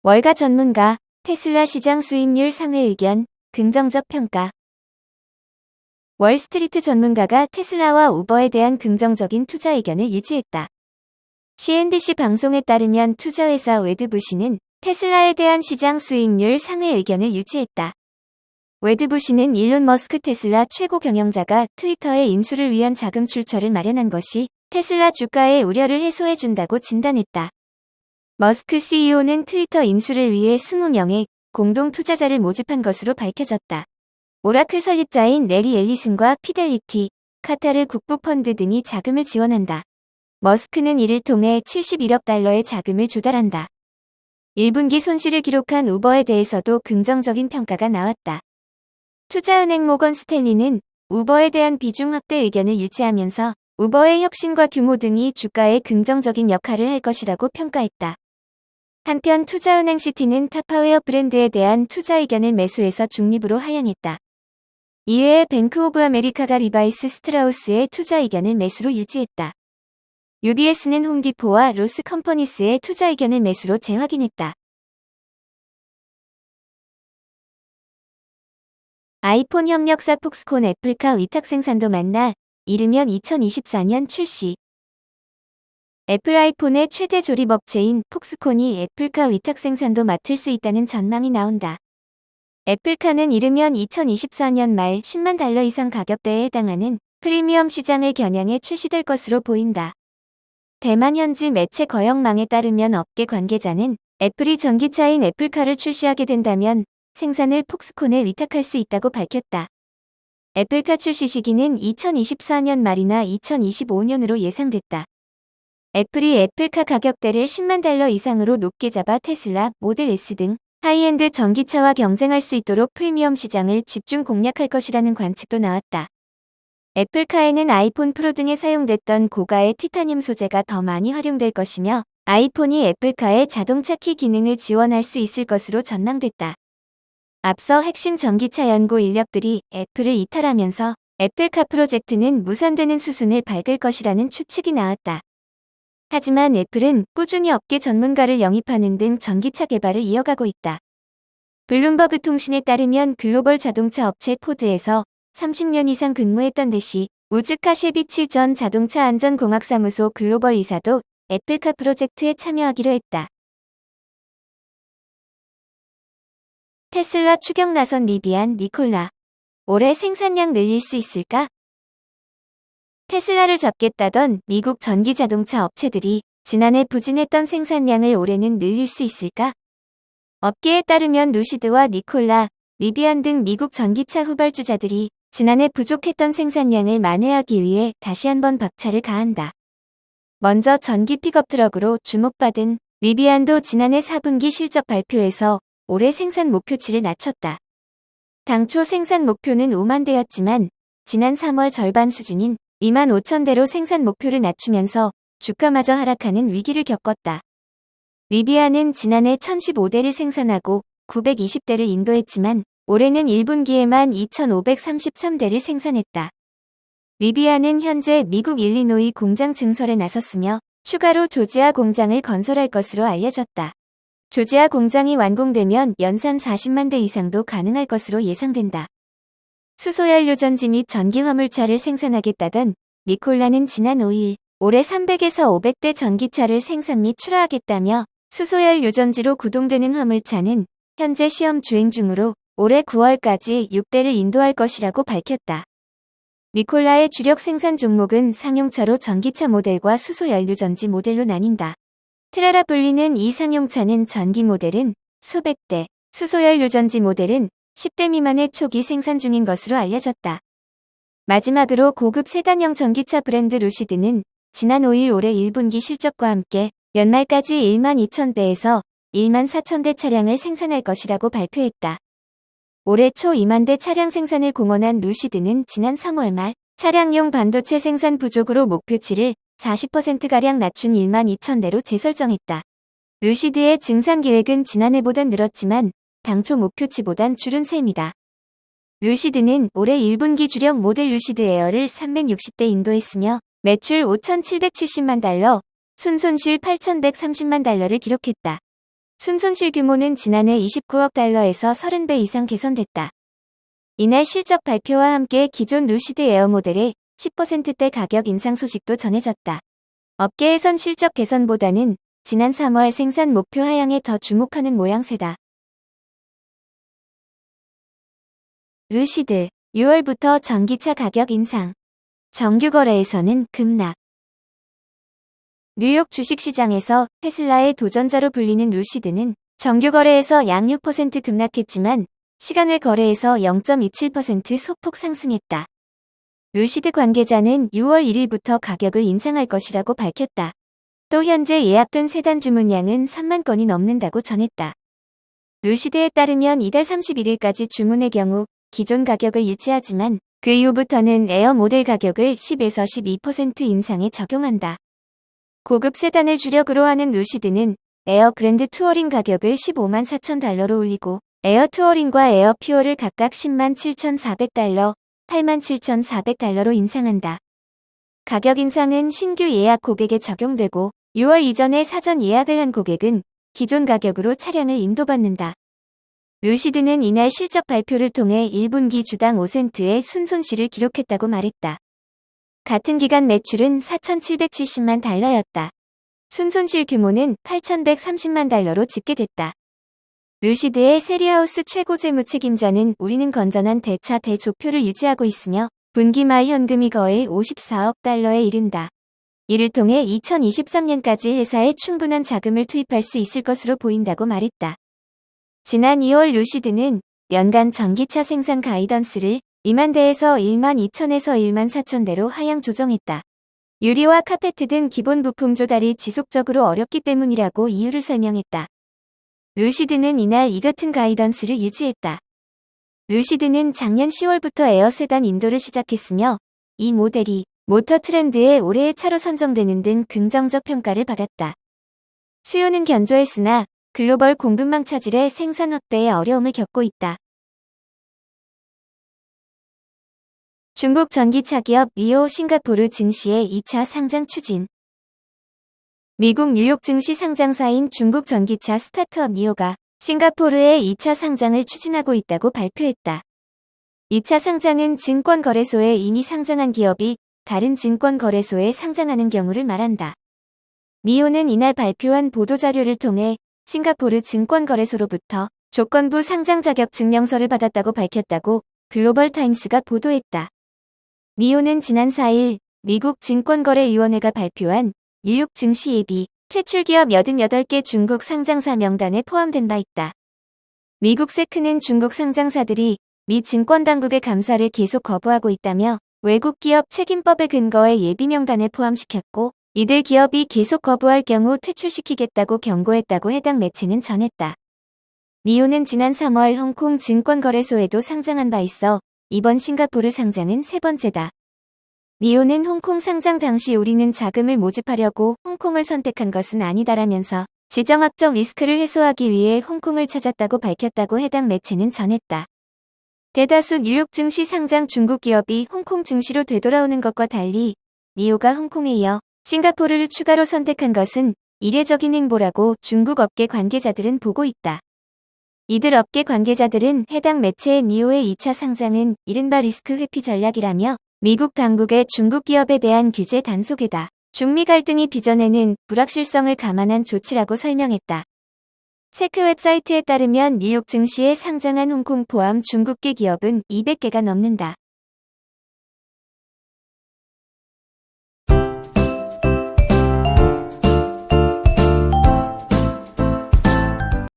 월가 전문가, 테슬라 시장 수익률 상회 의견, 긍정적 평가. 월스트리트 전문가가 테슬라와 우버에 대한 긍정적인 투자 의견을 유지했다. CNBC 방송에 따르면 투자회사 웨드부시는 테슬라에 대한 시장 수익률 상회 의견을 유지했다. 웨드부시는 일론 머스크 테슬라 최고 경영자가 트위터의 인수를 위한 자금 출처를 마련한 것이 테슬라 주가의 우려를 해소해준다고 진단했다. 머스크 CEO는 트위터 인수를 위해 20명의 공동 투자자를 모집한 것으로 밝혀졌다. 오라클 설립자인 레리 앨리슨과 피델리티, 카타르 국부펀드 등이 자금을 지원한다. 머스크는 이를 통해 71억 달러의 자금을 조달한다. 1분기 손실을 기록한 우버에 대해서도 긍정적인 평가가 나왔다. 투자은행 모건 스탠리는 우버에 대한 비중 확대 의견을 유지하면서 우버의 혁신과 규모 등이 주가에 긍정적인 역할을 할 것이라고 평가했다. 한편 투자은행 시티는 타파웨어 브랜드에 대한 투자 의견을 매수해서 중립으로 하향했다. 이외에 뱅크 오브 아메리카가 리바이스 스트라우스의 투자 의견을 매수로 유지했다. UBS는 홈디포와 로스 컴퍼니스의 투자 의견을 매수로 재확인했다. 아이폰 협력사 폭스콘 애플카 위탁 생산도 만나 이르면 2024년 출시. 애플 아이폰의 최대 조립 업체인 폭스콘이 애플카 위탁 생산도 맡을 수 있다는 전망이 나온다. 애플카는 이르면 2024년 말 10만 달러 이상 가격대에 해당하는 프리미엄 시장을 겨냥해 출시될 것으로 보인다. 대만 현지 매체 거역망에 따르면 업계 관계자는 애플이 전기차인 애플카를 출시하게 된다면 생산을 폭스콘에 위탁할 수 있다고 밝혔다. 애플카 출시 시기는 2024년 말이나 2025년으로 예상됐다. 애플이 애플카 가격대를 10만 달러 이상으로 높게 잡아 테슬라, 모델 S 등 하이엔드 전기차와 경쟁할 수 있도록 프리미엄 시장을 집중 공략할 것이라는 관측도 나왔다. 애플카에는 아이폰 프로 등에 사용됐던 고가의 티타늄 소재가 더 많이 활용될 것이며 아이폰이 애플카의 자동차 키 기능을 지원할 수 있을 것으로 전망됐다. 앞서 핵심 전기차 연구 인력들이 애플을 이탈하면서 애플카 프로젝트는 무산되는 수순을 밟을 것이라는 추측이 나왔다. 하지만 애플은 꾸준히 업계 전문가를 영입하는 등 전기차 개발을 이어가고 있다. 블룸버그 통신에 따르면 글로벌 자동차 업체 포드에서 30년 이상 근무했던 대시 우즈카 셰비치 전 자동차 안전공학사무소 글로벌 이사도 애플카 프로젝트에 참여하기로 했다. 테슬라 추격 나선 리비안, 니콜라. 올해 생산량 늘릴 수 있을까? 테슬라를 잡겠다던 미국 전기자동차 업체들이 지난해 부진했던 생산량을 올해는 늘릴 수 있을까? 업계에 따르면 루시드와 니콜라, 리비안 등 미국 전기차 후발주자들이 지난해 부족했던 생산량을 만회하기 위해 다시 한번 박차를 가한다. 먼저 전기 픽업 트럭으로 주목받은 리비안도 지난해 4분기 실적 발표에서 올해 생산 목표치를 낮췄다. 당초 생산 목표는 5만 대였지만 지난 3월 절반 수준인 2만 5천 대로 생산 목표를 낮추면서 주가마저 하락하는 위기를 겪었다. 리비안은 지난해 1015대를 생산하고 920대를 인도했지만 올해는 1분기에만 2533대를 생산했다. 리비안은 현재 미국 일리노이 공장 증설에 나섰으며 추가로 조지아 공장을 건설할 것으로 알려졌다. 조지아 공장이 완공되면 연산 40만 대 이상도 가능할 것으로 예상된다. 수소연료전지 및 전기화물차를 생산하겠다던 니콜라는 지난 5일 올해 300에서 500대 전기차를 생산 및 출하하겠다며 수소연료전지로 구동되는 화물차는 현재 시험 주행 중으로 올해 9월까지 6대를 인도할 것이라고 밝혔다. 니콜라의 주력 생산 종목은 상용차로 전기차 모델과 수소연료전지 모델로 나뉜다. 트라라 불리는 이 상용차는 전기 모델은 수백 대, 수소연료전지 모델은 10대 미만의 초기 생산 중인 것으로 알려졌다. 마지막으로 고급 세단형 전기차 브랜드 루시드는 지난 5일 올해 1분기 실적과 함께 연말까지 1만 2천 대에서 1만 4천 대 차량을 생산할 것이라고 발표했다. 올해 초 2만 대 차량 생산을 공언한 루시드는 지난 3월 말 차량용 반도체 생산 부족으로 목표치를 40%가량 낮춘 1만 2천 대로 재설정했다. 루시드의 증산 계획은 지난해보단 늘었지만 당초 목표치보단 줄은 셈이다. 루시드는 올해 1분기 주력 모델 루시드 에어를 360대 인도했으며 매출 5,770만 달러, 순손실 8,130만 달러를 기록했다. 순손실 규모는 지난해 29억 달러에서 30배 이상 개선됐다. 이날 실적 발표와 함께 기존 루시드 에어 모델의 10%대 가격 인상 소식도 전해졌다. 업계에선 실적 개선보다는 지난 3월 생산 목표 하향에 더 주목하는 모양새다. 루시드, 6월부터 전기차 가격 인상. 정규 거래에서는 급락. 뉴욕 주식시장에서 테슬라의 도전자로 불리는 루시드는 정규 거래에서 약 6% 급락했지만 시간외 거래에서 0.27% 소폭 상승했다. 루시드 관계자는 6월 1일부터 가격을 인상할 것이라고 밝혔다. 또 현재 예약된 세단 주문량은 3만 건이 넘는다고 전했다. 루시드에 따르면 이달 31일까지 주문의 경우 기존 가격을 유지하지만 그 이후부터는 에어 모델 가격을 10에서 12% 인상에 적용한다. 고급 세단을 주력으로 하는 루시드는 에어 그랜드 투어링 가격을 15만 4천 달러로 올리고 에어 투어링과 에어 퓨어를 각각 10만 7,400달러, 8만 7,400달러로 인상한다. 가격 인상은 신규 예약 고객에 적용되고 6월 이전에 사전 예약을 한 고객은 기존 가격으로 차량을 인도받는다. 루시드는 이날 실적 발표를 통해 1분기 주당 5센트의 순손실을 기록했다고 말했다. 같은 기간 매출은 4,770만 달러였다. 순손실 규모는 8,130만 달러로 집계됐다. 루시드의 세리하우스 최고 재무 책임자는 우리는 건전한 대차 대조표를 유지하고 있으며 분기 말 현금이 거의 54억 달러에 이른다. 이를 통해 2023년까지 회사에 충분한 자금을 투입할 수 있을 것으로 보인다고 말했다. 지난 2월 루시드는 연간 전기차 생산 가이던스를 2만 대에서 1만 2천에서 1만 4천 대로 하향 조정했다. 유리와 카페트 등 기본 부품 조달이 지속적으로 어렵기 때문이라고 이유를 설명했다. 루시드는 이날 이 같은 가이던스를 유지했다. 루시드는 작년 10월부터 에어 세단 인도를 시작했으며 이 모델이 모터 트렌드의 올해의 차로 선정되는 등 긍정적 평가를 받았다. 수요는 견조했으나 글로벌 공급망 차질에 생산 확대에 어려움을 겪고 있다. 중국 전기차 기업 니오 싱가포르 증시의 2차 상장 추진. 미국 뉴욕 증시 상장사인 중국 전기차 스타트업 니오가 싱가포르의 2차 상장을 추진하고 있다고 발표했다. 2차 상장은 증권거래소에 이미 상장한 기업이 다른 증권거래소에 상장하는 경우를 말한다. 니오는 이날 발표한 보도자료를 통해 싱가포르 증권거래소로부터 조건부 상장 자격 증명서를 받았다고 밝혔다고 글로벌 타임스가 보도했다. 니오는 지난 4일 미국 증권거래위원회가 발표한 뉴욕 증시 예비 퇴출기업 88개 중국 상장사 명단에 포함된 바 있다. 미국 세크는 중국 상장사들이 미 증권당국의 감사를 계속 거부하고 있다며 외국 기업 책임법에 근거해 예비 명단에 포함시켰고 이들 기업이 계속 거부할 경우 퇴출시키겠다고 경고했다고 해당 매체는 전했다. 니오는 지난 3월 홍콩 증권거래소에도 상장한 바 있어 이번 싱가포르 상장은 세 번째다. 니오는 홍콩 상장 당시 우리는 자금을 모집하려고 홍콩을 선택한 것은 아니다라면서 지정학적 리스크를 해소하기 위해 홍콩을 찾았다고 밝혔다고 해당 매체는 전했다. 대다수 뉴욕 증시 상장 중국 기업이 홍콩 증시로 되돌아오는 것과 달리 니오가 홍콩에 이어 싱가포르를 추가로 선택한 것은 이례적인 행보라고 중국 업계 관계자들은 보고 있다. 이들 업계 관계자들은 해당 매체의 니오의 2차 상장은 이른바 리스크 회피 전략이라며 미국 당국의 중국 기업에 대한 규제 단속이다. 중미 갈등이 빚어내는 불확실성을 감안한 조치라고 설명했다. 세크 웹사이트에 따르면 뉴욕 증시에 상장한 홍콩 포함 중국계 기업은 200개가 넘는다.